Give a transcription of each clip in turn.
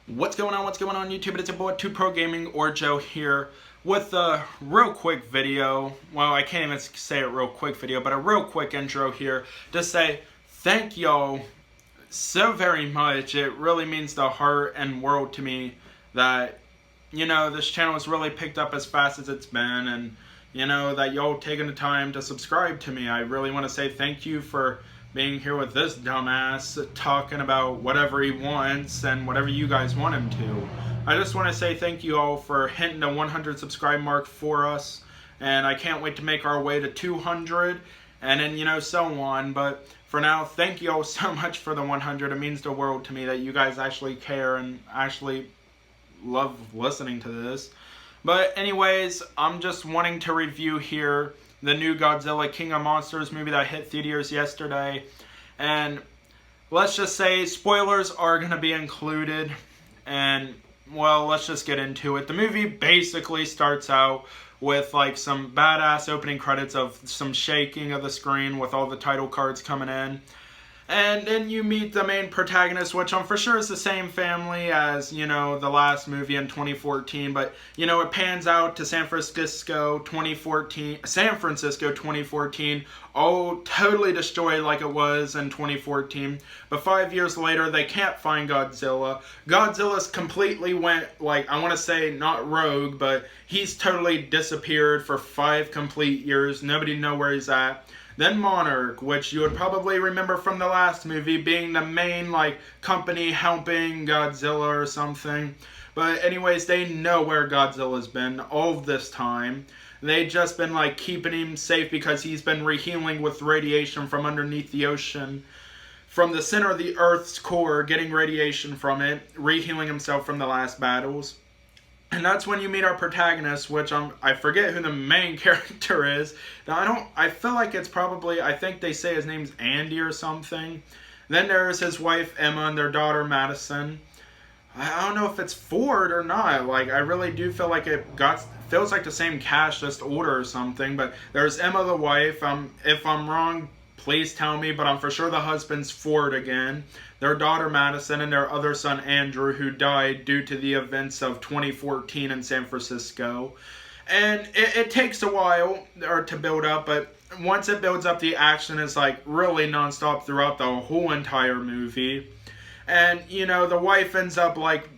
What's going on YouTube? It's your boy 2Pro Gaming or Joe here with a real quick video. Well, I can't even say a real quick video, but a real quick intro here to say thank y'all so very much. It really means the heart and world to me that, this channel has really picked up as fast as it's been, and, that y'all taking the time to subscribe to me. I really want to say thank you for being here with this dumbass talking about whatever he wants and whatever you guys want him to. I just want to say thank you all for hitting the 100 subscribe mark for us, and I can't wait to make our way to 200 and then so on. But for now, thank you all so much for the 100. It means the world to me that you guys actually care and actually love listening to this. But anyways, I'm just wanting to review here the new Godzilla King of Monsters movie that hit theaters yesterday. And let's just say spoilers are going to be included. And, well, let's just get into it. The movie basically starts out with like some badass opening credits of some shaking of the screen with all the title cards coming in. And then you meet the main protagonist, which I'm for sure is the same family as, the last movie in 2014. But, it pans out to San Francisco 2014. Oh, totally destroyed like it was in 2014. But 5 years later, they can't find Godzilla. Godzilla's completely went, I want to say not rogue, but he's totally disappeared for 5 complete years. Nobody knows where he's at. Then Monarch, which you would probably remember from the last movie, being the main, company helping Godzilla or something. But anyways, they know where Godzilla's been all of this time. They just been, keeping him safe because he's been rehealing with radiation from underneath the ocean. From the center of the Earth's core, getting radiation from it, rehealing himself from the last battles. And that's when you meet our protagonist, which I forget who the main character is. I feel like it's probably, I think they say his name's Andy or something. Then there's his wife Emma and their daughter Madison. I don't know if it's Ford or not. I really do feel like feels like the same cast, just older or something. But there's Emma the wife. If I'm wrong, please tell me, but I'm for sure the husband's Ford again. Their daughter Madison and their other son Andrew, who died due to the events of 2014 in San Francisco. And it takes a while to build up, but once it builds up, the action is really nonstop throughout the whole entire movie. And, the wife ends up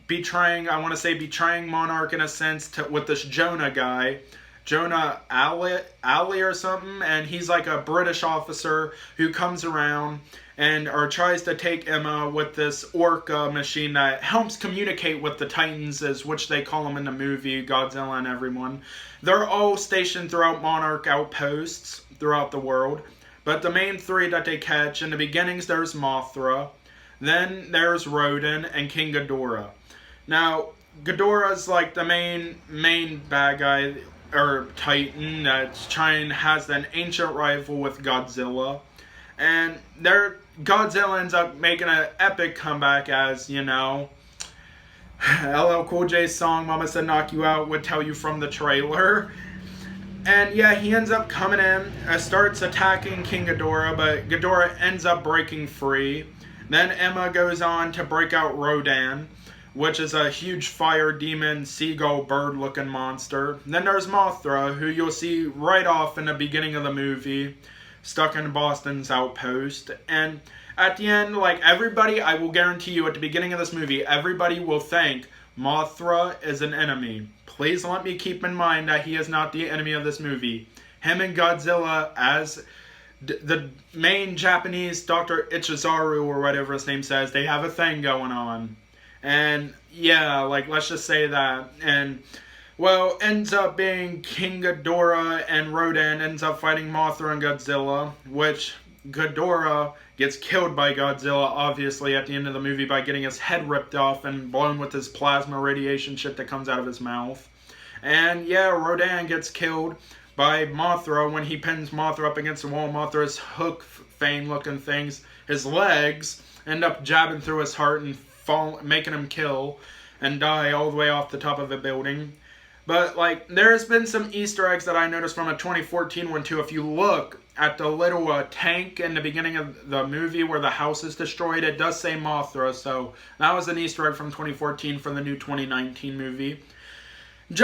betraying Monarch in a sense with this Jonah guy. Jonah Ali or something, and he's a British officer who comes around or tries to take Emma with this orca machine that helps communicate with the Titans, which they call them in the movie, Godzilla and everyone. They're all stationed throughout Monarch outposts throughout the world, but the main 3 that they catch, in the beginnings there's Mothra, then there's Rodan, and King Ghidorah. Now, Ghidorah's the main bad guy, or Titan, has an ancient rival with Godzilla. And Godzilla ends up making an epic comeback as, LL Cool J's song, Mama Said Knock You Out, would tell you from the trailer. And yeah, he ends up coming in, starts attacking King Ghidorah, but Ghidorah ends up breaking free. Then Emma goes on to break out Rodan, which is a huge fire demon, seagull, bird-looking monster. Then there's Mothra, who you'll see right off in the beginning of the movie, stuck in Boston's outpost. And at the end, everybody, I will guarantee you, at the beginning of this movie, everybody will think Mothra is an enemy. Please let me keep in mind that he is not the enemy of this movie. Him and Godzilla, as the main Japanese Dr. Ichizaru, or whatever his name says, they have a thing going on. And yeah, let's just say that. And well, ends up being King Ghidorah and Rodan ends up fighting Mothra and Godzilla, which Ghidorah gets killed by Godzilla, obviously, at the end of the movie by getting his head ripped off and blown with his plasma radiation shit that comes out of his mouth. And yeah, Rodan gets killed by Mothra when he pins Mothra up against the wall. Mothra's hook fang looking things, his legs end up jabbing through his heart and making him kill and die all the way off the top of a building. But, like, there's been some Easter eggs that I noticed from a 2014 one, too. If you look at the little tank in the beginning of the movie where the house is destroyed, it does say Mothra. So that was an Easter egg from 2014 for the new 2019 movie.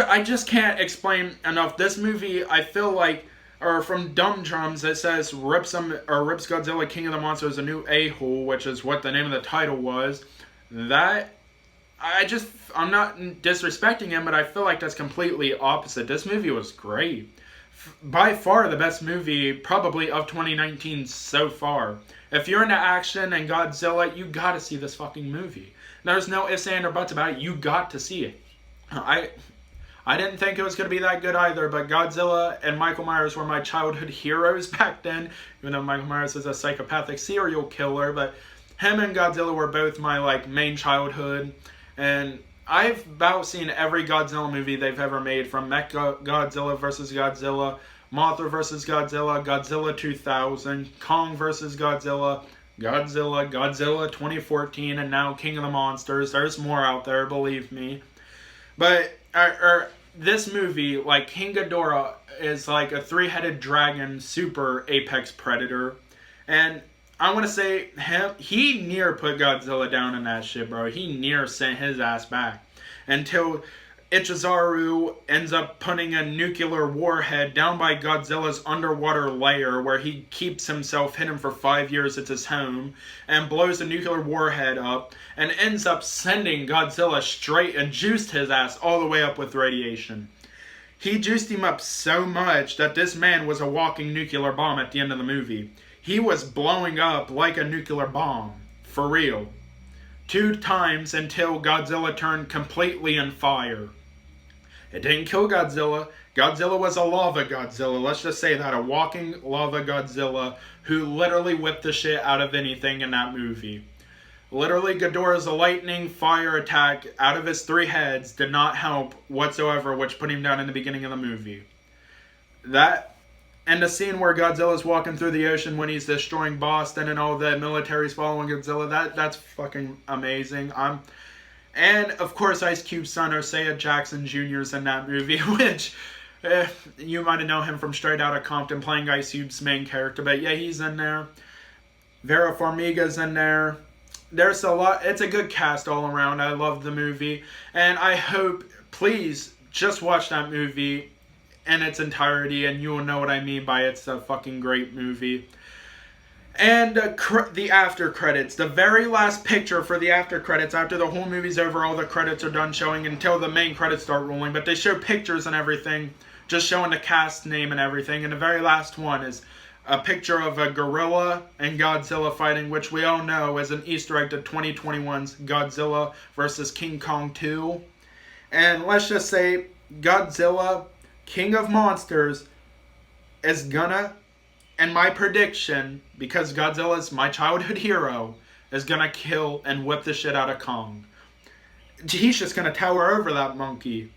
I just can't explain enough. This movie, I feel like, or from Dumb Drums, it says rips Godzilla King of the Monsters a new a-hole, which is what the name of the title was. I'm not disrespecting him, but I feel like that's completely opposite. This movie was great. By far the best movie, probably, of 2019 so far. If you're into action and Godzilla, you gotta see this fucking movie. There's no ifs, ands, or buts about it. You got to see it. I didn't think it was going to be that good either, but Godzilla and Michael Myers were my childhood heroes back then, even though Michael Myers is a psychopathic serial killer, but him and Godzilla were both my, like, main childhood, and I've about seen every Godzilla movie they've ever made, from Godzilla vs. Godzilla, Mothra vs. Godzilla, Godzilla 2000, Kong vs. Godzilla, Godzilla 2014, and now King of the Monsters. There's more out there, believe me. But this movie, like, King Ghidorah is like a three-headed dragon super apex predator. And I want to say, he near put Godzilla down in that shit, bro. He near sent his ass back. Until Ichizaru ends up putting a nuclear warhead down by Godzilla's underwater lair, where he keeps himself hidden for 5 years at his home, and blows a nuclear warhead up, and ends up sending Godzilla straight and juiced his ass all the way up with radiation. He juiced him up so much that this man was a walking nuclear bomb at the end of the movie. He was blowing up like a nuclear bomb. For real. 2 times until Godzilla turned completely on fire. It didn't kill Godzilla. Godzilla was a lava Godzilla. Let's just say that. A walking lava Godzilla who literally whipped the shit out of anything in that movie. Literally, Ghidorah's lightning fire attack out of his 3 heads did not help whatsoever, which put him down in the beginning of the movie. That, and the scene where Godzilla's walking through the ocean when he's destroying Boston and all the military's following Godzilla, that's fucking amazing. And, of course, Ice Cube's son, Osea Jackson Jr. is in that movie, which you might have known him from Straight Outta Compton playing Ice Cube's main character. But, yeah, he's in there. Vera Farmiga's in there. There's a lot. It's a good cast all around. I love the movie. And I hope, please, just watch that movie in its entirety, and you will know what I mean by it's a fucking great movie. And the after credits. The very last picture for the after credits, after the whole movie's over, all the credits are done showing until the main credits start rolling. But they show pictures and everything, just showing the cast name and everything. And the very last one is a picture of a gorilla and Godzilla fighting, which we all know is an Easter egg to 2021's Godzilla vs. King Kong 2. And let's just say, Godzilla, King of Monsters, is gonna, and my prediction, because Godzilla is my childhood hero, is gonna kill and whip the shit out of Kong. He's just gonna tower over that monkey.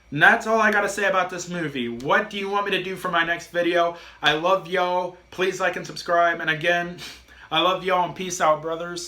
And that's all I gotta say about this movie. What do you want me to do for my next video? I love y'all. Please like and subscribe. And again, I love y'all and peace out, brothers.